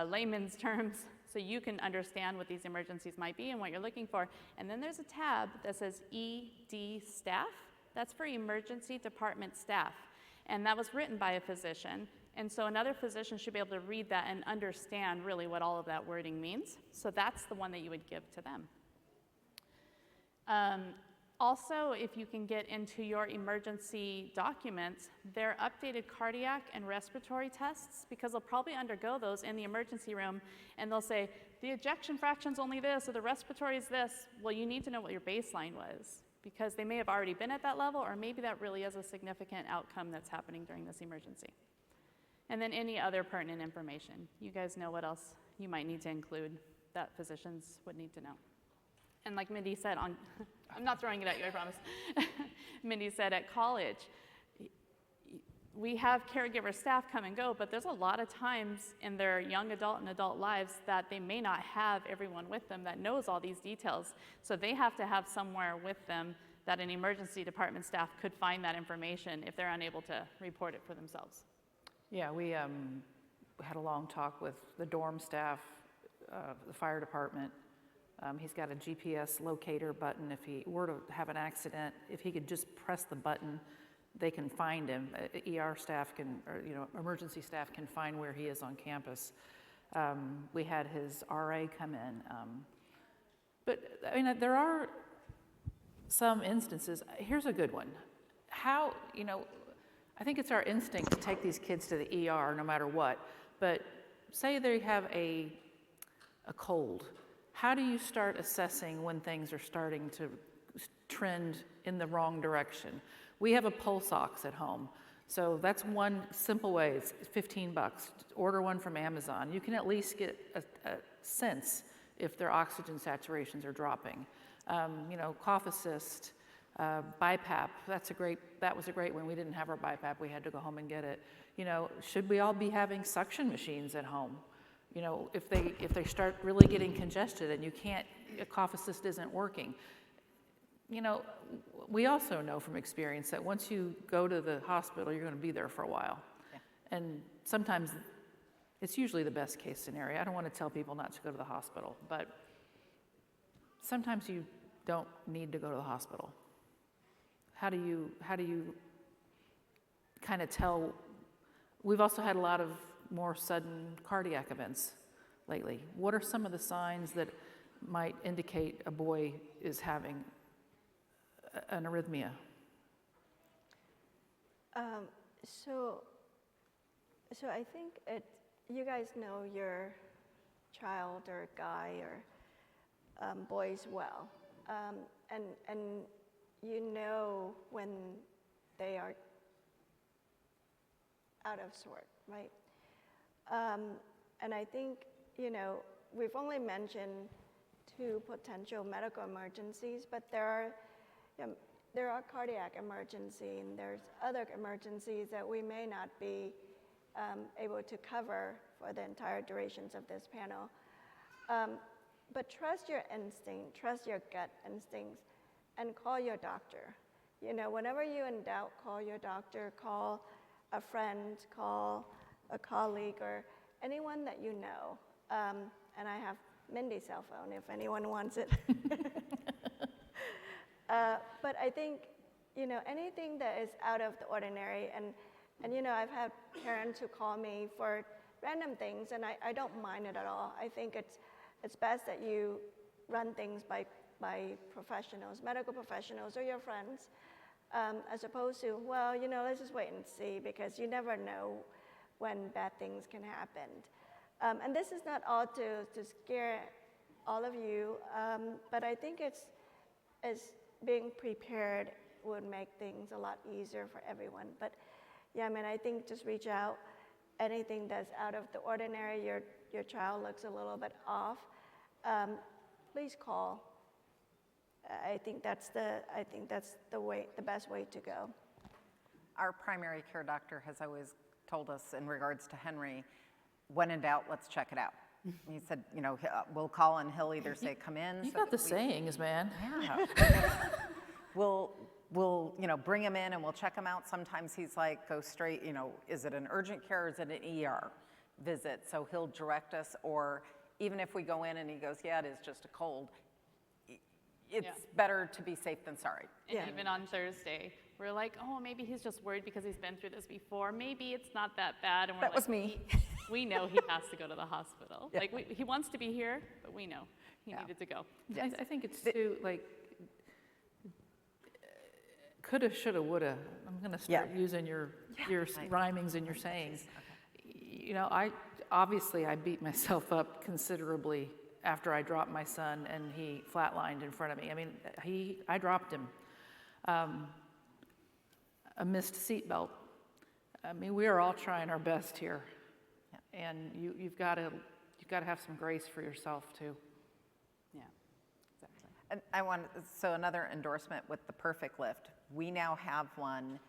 layman's terms, so you can understand what these emergencies might be and what you're looking for. And then there's a tab that says ED staff. That's for emergency department staff. And that was written by a physician. And so another physician should be able to read that and understand really what all of that wording means. So that's the one that you would give to them. Also, if you can get into your emergency documents, they're updated cardiac and respiratory tests, because they'll probably undergo those in the emergency room, and they'll say, the ejection fraction's only this, or the respiratory is this. Well, you need to know what your baseline was, because they may have already been at that level, or maybe that really is a significant outcome that's happening during this emergency. And then any other pertinent information. You guys know what else you might need to include that physicians would need to know. And like Mindy said, I'm not throwing it at you, I promise. Mindy said at college, we have caregiver staff come and go, but there's a lot of times in their young adult and adult lives that they may not have everyone with them that knows all these details. So they have to have somewhere with them that an emergency department staff could find that information if they're unable to report it for themselves. Yeah, we had a long talk with the dorm staff, the fire department. He's got a GPS locator button. If he were to have an accident, if he could just press the button, they can find him. ER staff can, or emergency staff can find where he is on campus. We had his RA come in. But I mean, there are some instances. Here's a good one. How, I think it's our instinct to take these kids to the ER no matter what. But say they have a cold. How do you start assessing when things are starting to trend in the wrong direction? We have a pulse ox at home. So that's one simple way. It's $15. Order one from Amazon. You can at least get a sense if their oxygen saturations are dropping. Cough assist, BiPAP. That was a great one. We didn't have our BiPAP. We had to go home and get it. Should we all be having suction machines at home? If they start really getting congested and a cough assist isn't working. We also know from experience that once you go to the hospital, you're going to be there for a while. Yeah. And sometimes it's usually the best case scenario. I don't want to tell people not to go to the hospital, but sometimes you don't need to go to the hospital. How do you kind of tell? We've also had a lot of more sudden cardiac events lately. What are some of the signs that might indicate a boy is having an arrhythmia? So I think you guys know your child or guy or boys well, and you know when they are out of sort, right? And I think we've only mentioned 2 potential medical emergencies, but there are cardiac emergencies, and there's other emergencies that we may not be able to cover for the entire durations of this panel. But trust your instinct, trust your gut instincts, and call your doctor. Whenever you're in doubt, call your doctor, call a friend, call a colleague, or anyone that you know. And I have Mindy's cell phone if anyone wants it. But I think, anything that is out of the ordinary, and I've had parents who call me for random things, and I don't mind it at all. I think it's best that you run things by professionals, medical professionals, or your friends, as opposed to, let's just wait and see, because you never know when bad things can happen. And this is not all to scare all of you, but I think it's being prepared would make things a lot easier for everyone. But yeah, I think just reach out. Anything that's out of the ordinary, your child looks a little bit off, please call. I think that's the best way to go. Our primary care doctor has always told us in regards to Henry, when in doubt, let's check it out. He said, we'll call and he'll either say, come in. You got the sayings, man. Yeah. We'll bring him in and we'll check him out. Sometimes he's like, go straight, is it an urgent care or is it an ER visit? So he'll direct us, or even if we go in and he goes, yeah, it is just a cold, it's better to be safe than sorry. And even on Thursday, we're like, oh, maybe he's just worried because he's been through this before. Maybe it's not that bad. And we're that was me. We know he has to go to the hospital. Yeah. Like, he wants to be here, but we know he needed to go. I think it's too, coulda, shoulda, woulda. I'm going to start using your rhymings and your sayings. Okay. I beat myself up considerably after I dropped my son and he flatlined in front of me. I dropped him. A missed seatbelt. We are all trying our best here, and you've got to have some grace for yourself too. Yeah, exactly. And another endorsement with the Perfect Lift. We now have one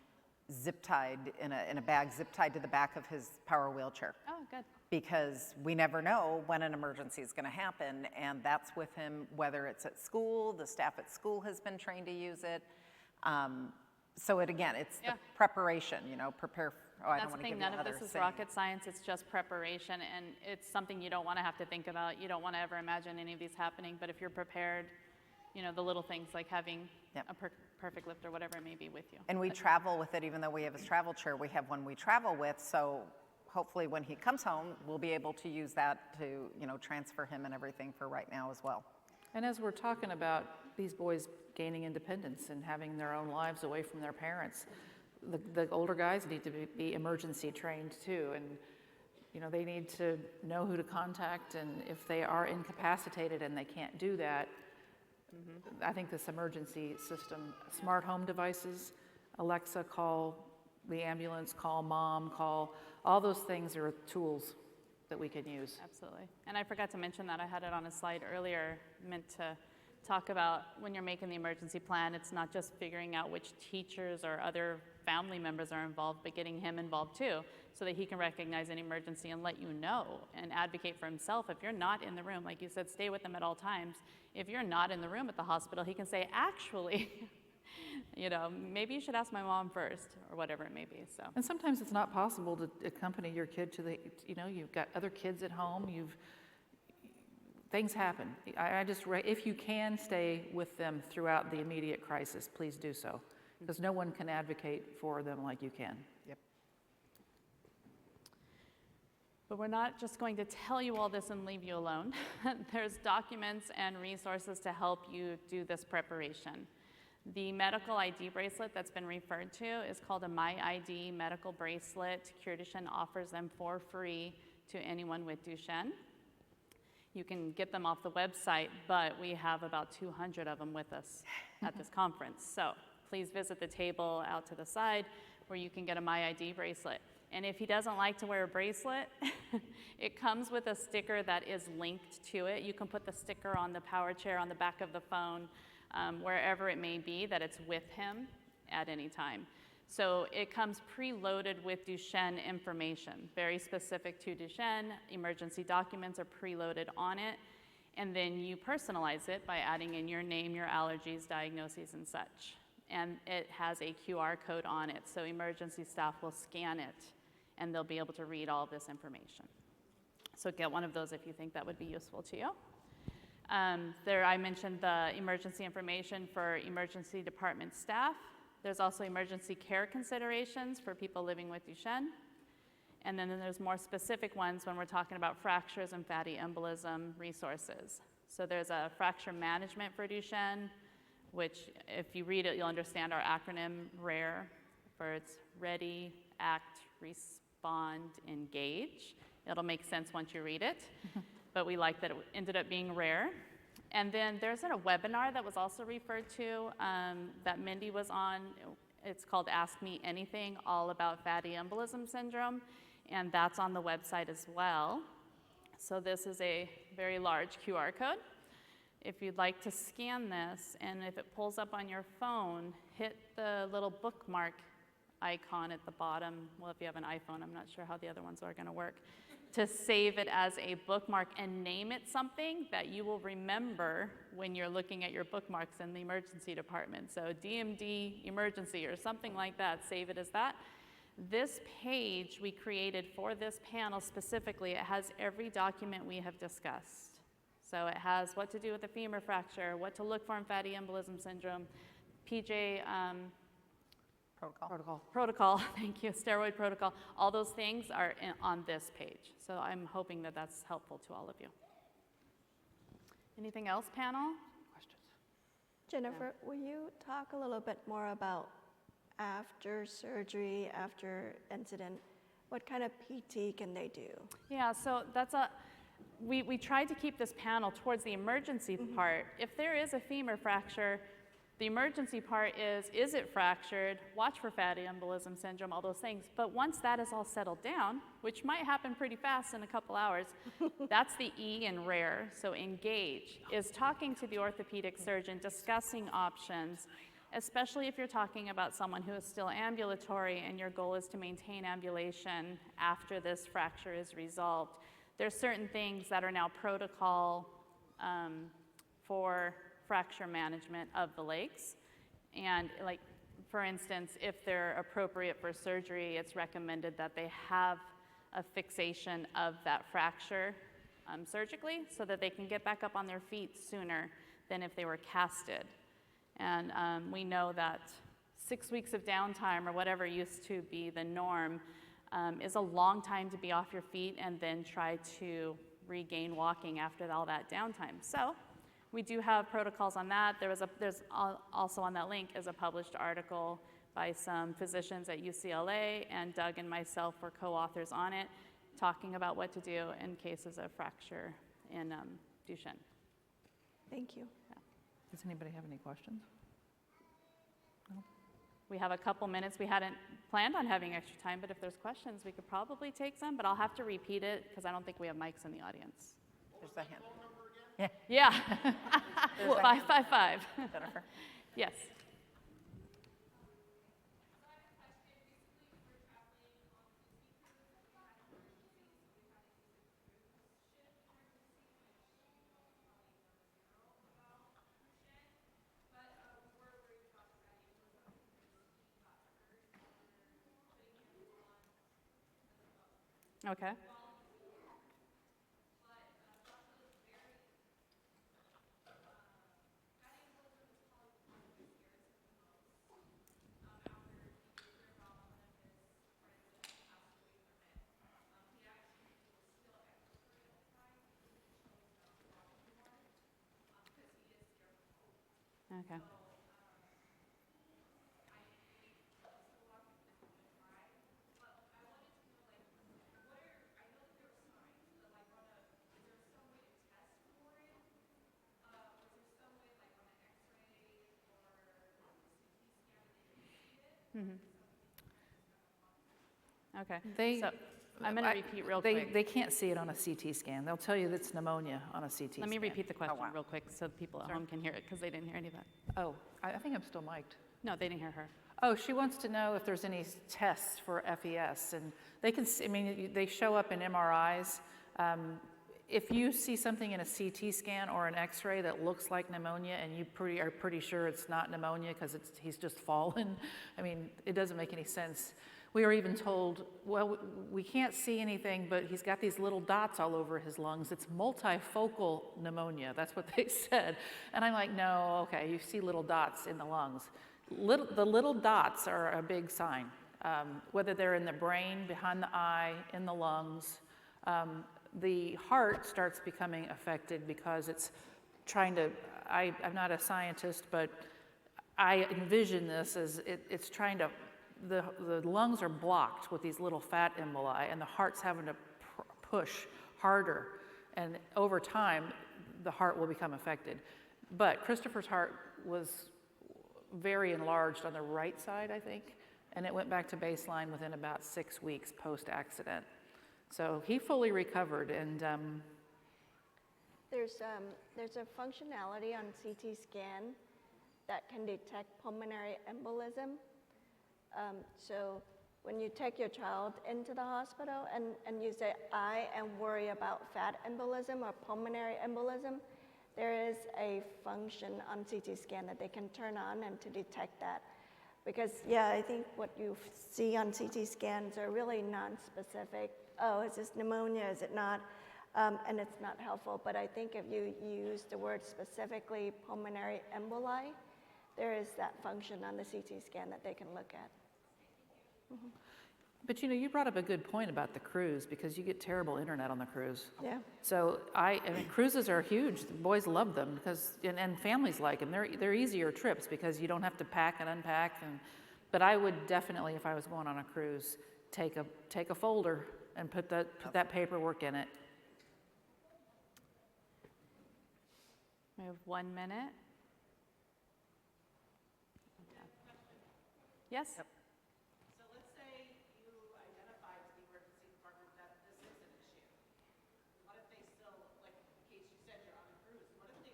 zip-tied in a bag, zip-tied to the back of his power wheelchair. Oh, good. Because we never know when an emergency is going to happen, and that's with him, whether it's at school, the staff at school has been trained to use it. So it's the preparation, prepare. I don't want to give you another none of this is rocket science. It's just preparation, and it's something you don't want to have to think about. You don't want to ever imagine any of these happening. But if you're prepared, the little things like having a Perfect Lift or whatever it may be with you. And we travel with it, even though we have his travel chair. We have one we travel with, so hopefully when he comes home, we'll be able to use that to transfer him and everything for right now as well. And as we're talking about these boys gaining independence and having their own lives away from their parents, the older guys need to be emergency trained too. And They need to know who to contact, and if they are incapacitated and they can't do that, I think this emergency system, smart home devices, Alexa, call the ambulance, call mom, call, all those things are tools that we can use. Absolutely. And I forgot to mention that. I had it on a slide earlier, meant to talk about when you're making the emergency plan, it's not just figuring out which teachers or other family members are involved, but getting him involved too, so that he can recognize an emergency and let you know and advocate for himself. If you're not in the room, like you said, stay with them at all times. If you're not in the room at the hospital, he can say, actually, maybe you should ask my mom first, or whatever it may be. So. And sometimes it's not possible to accompany your kid to the, you've got other kids at home, things happen. If you can stay with them throughout the immediate crisis, please do so, because no one can advocate for them like you can. Yep. But we're not just going to tell you all this and leave you alone. There's documents and resources to help you do this preparation. The medical ID bracelet that's been referred to is called a MyID medical bracelet. Duchenne offers them for free to anyone with Duchenne. You can get them off the website, but we have about 200 of them with us at this conference. So please visit the table out to the side where you can get a MyID bracelet. And if he doesn't like to wear a bracelet, it comes with a sticker that is linked to it. You can put the sticker on the power chair, on the back of the phone, wherever it may be, that it's with him at any time. So it comes preloaded with Duchenne information, very specific to Duchenne. Emergency documents are preloaded on it, and then you personalize it by adding in your name, your allergies, diagnoses, and such. And it has a QR code on it, so emergency staff will scan it, and they'll be able to read all of this information. So get one of those if you think that would be useful to you. I mentioned the emergency information for emergency department staff. There's also emergency care considerations for people living with Duchenne. And then there's more specific ones when we're talking about fractures and fatty embolism resources. So there's a fracture management for Duchenne, which if you read it, you'll understand our acronym RARE, for it's Ready, Act, Respond, Engage. It'll make sense once you read it, but we like that it ended up being RARE. And then there's a webinar that was also referred to that Mindy was on. It's called Ask Me Anything, all about fatty embolism syndrome, and that's on the website as well. So this is a very large QR code. If you'd like to scan this, and if it pulls up on your phone, hit the little bookmark icon at the bottom. Well, if you have an iPhone, I'm not sure how the other ones are going to work. To save it as a bookmark and name it something that you will remember when you're looking at your bookmarks in the emergency department. So DMD emergency or something like that, save it as that. This page we created for this panel specifically, it has every document we have discussed. So it has what to do with a femur fracture, what to look for in fatty embolism syndrome, PJ protocol, thank you, steroid protocol. All those things are on this page. So I'm hoping that that's helpful to all of you. Anything else, panel? Questions? Jennifer, will you talk a little bit more about after surgery, after incident? What kind of PT can they do? Yeah, so we tried to keep this panel towards the emergency part. If there is a femur fracture, the emergency part is it fractured? Watch for fatty embolism syndrome, all those things. But once that is all settled down, which might happen pretty fast in a couple hours, that's the E in RARE. So engage is talking to the orthopedic surgeon, discussing options, especially if you're talking about someone who is still ambulatory and your goal is to maintain ambulation after this fracture is resolved. There's certain things that are now protocol for fracture management of the legs. And like, for instance, if they're appropriate for surgery, it's recommended that they have a fixation of that fracture surgically so that they can get back up on their feet sooner than if they were casted. And we know that 6 weeks of downtime or whatever used to be the norm is a long time to be off your feet and then try to regain walking after all that downtime. So we do have protocols on that. There's also on that link is a published article by some physicians at UCLA, and Doug and myself were co-authors on it. talking about what to do in cases of fracture in Duchenne. Thank you. Does anybody have any questions? We have a couple minutes. We hadn't planned on having extra time, but if there's questions, we could probably take some, but I'll have to repeat it because I don't think we have mics in the audience. There's the hand. Yeah. There's the 555. Jennifer. Yes. Okay. Okay. Okay. They, So I'm going to repeat real quick. They can't see it on a CT scan. They'll tell you that's pneumonia on a CT scan. Let me repeat the question wow. real quick so the people at home can hear it because they didn't hear any of that. Oh, I think I'm still mic'd. No, they didn't hear her. Oh, she wants to know if there's any tests for FES, and they can see, I mean, they show up in MRIs. If you see something in a CT scan or an X-ray that looks like pneumonia and you are pretty sure it's not pneumonia because he's just fallen, I mean, it doesn't make any sense. We were even told, well, we can't see anything, but he's got these little dots all over his lungs. It's multifocal pneumonia. That's what they said. And I'm like, no, okay, you see little dots in the lungs. The little dots are a big sign, whether they're in the brain, behind the eye, in the lungs. The heart starts becoming affected because it's trying to, I'm not a scientist, but I envision this as it's trying to, the lungs are blocked with these little fat emboli, and the heart's having to push harder. And over time, the heart will become affected. But Christopher's heart was very enlarged on the right side, I think, and it went back to baseline within about 6 weeks post-accident. So he fully recovered, and There's a functionality on CT scan that can detect pulmonary embolism. So when you take your child into the hospital and you say, I am worried about fat embolism or pulmonary embolism, there is a function on CT scan that they can turn on and to detect that. Because, yeah, I think what you see on CT scans are really non-specific. Oh, is this pneumonia? Is it not? And it's not helpful. But I think if you use the word specifically pulmonary emboli, there is that function on the CT scan that they can look at. Mm-hmm. But you know, you brought up a good point about the cruise because you get terrible internet on the cruise. Yeah. So I mean, cruises are huge. The boys love them because, and families like them. They're easier trips because you don't have to pack and unpack. But I would definitely, if I was going on a cruise, take a folder and put that paperwork in it. We have 1 minute. Okay. Yes? So let's say you identify to the emergency department that this is an issue. What if they still, like in case you said you're on a cruise, what are they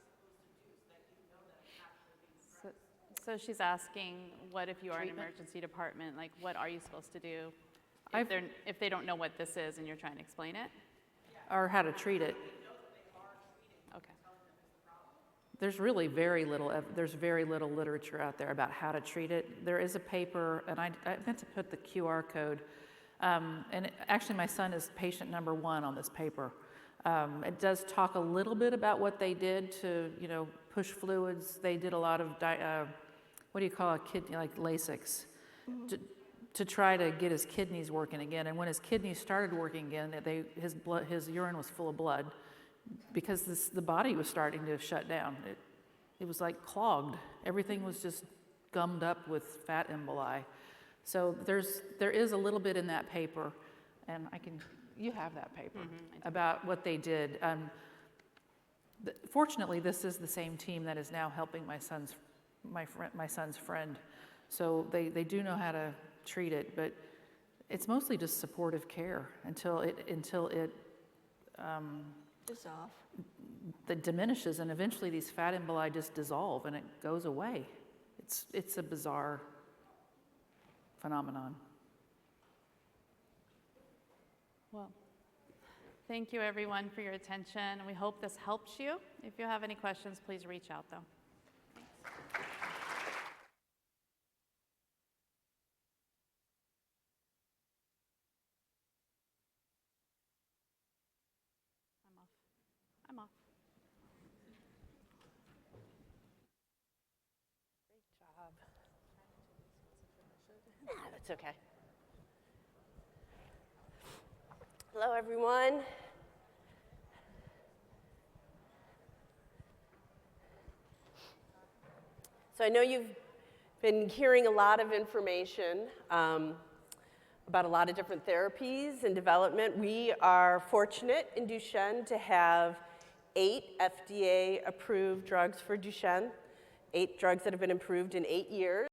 supposed to do so that you know that it's actually being addressed? So she's asking, what if you are an Treatment? emergency department? Like, what are you supposed to do if they don't know what this is and you're trying to explain it? Or how to treat it. Okay. There's very little literature out there about how to treat it. There is a paper, and I meant to put the QR code. Actually, my son is patient number 1 on this paper. It does talk a little bit about what they did to, push fluids. They did a lot of, what do you call a kidney, like Lasix, to try to get his kidneys working again. And when his kidneys started working again, his urine was full of blood because the body was starting to shut down. It was like clogged. Everything was just gummed up with fat emboli. So there is a little bit in that paper. and you have that paper about what they did. Fortunately, this is the same team that is now helping my son's friend. So they do know how to treat it, but it's mostly just supportive care until it Dissolve. that diminishes, and eventually these fat emboli just dissolve and it goes away. It's a bizarre phenomenon. Well, thank you everyone for your attention, and we hope this helps you. If you have any questions, please reach out though. I'm off. Job. That's okay. Hello, everyone. So I know you've been hearing a lot of information about a lot of different therapies and development. We are fortunate in Duchenne to have 8 FDA-approved drugs for Duchenne, 8 drugs that have been approved in 8 years.